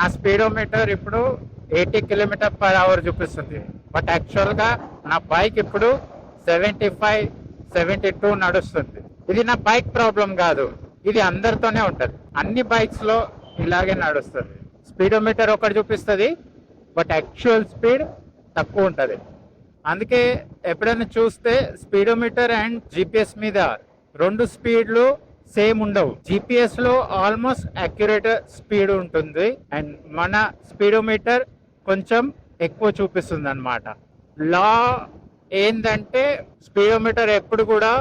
నా స్పీడోమీటర్ ఇప్పుడు 80 km/h చూపిస్తుంది. బట్ యాక్చువల్ గా నా బైక్ ఇప్పుడు 75-72 నడుస్తుంది. ఇది నా బైక్ ప్రాబ్లం కాదు, ఇది అందరితోనే ఉంటది. అన్ని బైక్స్ లో ఇలాగే నడుస్తుంది. స్పీడోమీటర్ ఒకటి చూపిస్తుంది, బట్ యాక్చువల్ స్పీడ్ తక్కువ ఉంటది. అందుకే ఎప్పుడైనా చూస్తే స్పీడోమీటర్ అండ్ జిపిఎస్ మీద రెండు స్పీడ్లు సేమ్ ఉండవు. జిపిఎస్ లో ఆల్మోస్ట్ అక్యురేట్ స్పీడ్ ఉంటుంది అండ్ మన స్పీడోమీటర్ కొంచెం ఎక్కువ చూపిస్తుంది అనమాట. లా ఏంటంటే స్పీడోమీటర్ ఎప్పుడు కూడా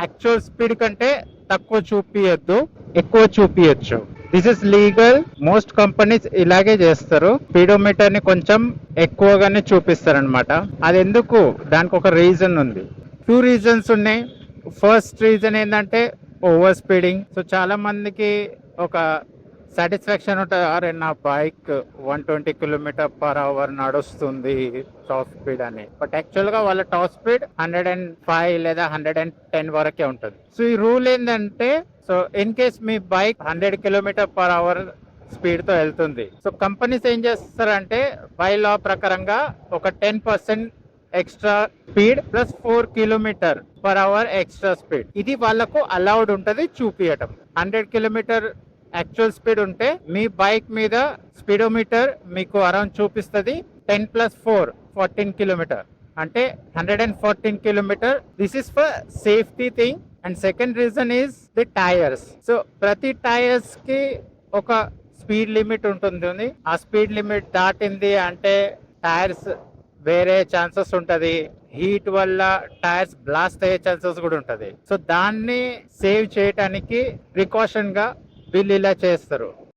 యాక్చువల్ స్పీడ్ కంటే తక్కువ చూపియద్దు, ఎక్కువ చూపియచ్చు. This is legal. Most companies ఇలాగే చేస్తారు, స్పీడోమీటర్ ని కొంచెం ఎక్కువగానే చూపిస్తారు అనమాట. అది ఎందుకు, దానికి ఒక రీజన్ ఉంది. 2 రీజన్స్ ఉన్నాయి. ఫస్ట్ రీజన్ ఏంటంటే ఓవర్ స్పీడింగ్. సో చాలా మందికి ఒక సాటిస్ఫాక్షన్ ఉంటుంది, అరే నా బైక్ 120 km/h నడుస్తుంది టాప్ స్పీడ్ అని. బట్ యాక్చువల్ గా వాళ్ళ టాప్ స్పీడ్ 105 లేదా 110 వరకే ఉంటుంది. సో ఈ రూల్ ఏంటంటే, so in case me bike 100 km/h speed తో వెళ్తుంది, సో కంపెనీస్ ఏం చేస్తారంటే బై లా ప్రకారంగా ఒక 10% extra speed plus 4 km/h extra speed, ఇది వాళ్ళకు అలౌడ్ ఉంటది చూపియటం. 100 km యాక్చువల్ స్పీడ్ ఉంటే మీ బైక్ మీద స్పీడోమీటర్ మీకు అరౌండ్ చూపిస్తుంది 10 + 4 14 km, అంటే 114 km. This is for safety thing. And second reason is the tyres. So ప్రతి టైర్స్ కి ఒక స్పీడ్ లిమిట్ ఉంటుంది. ఆ స్పీడ్ లిమిట్ దాటింది అంటే టైర్స్ వేరే ఛాన్సెస్ ఉంటది, హీట్ వల్ల టైర్స్ బ్లాస్ట్ అయ్యే ఛాన్సెస్ కూడా ఉంటది. సో దాన్ని సేవ్ చేయడానికి ప్రికాషన్ గా వీళ్ళు ఇలా చేస్తారు.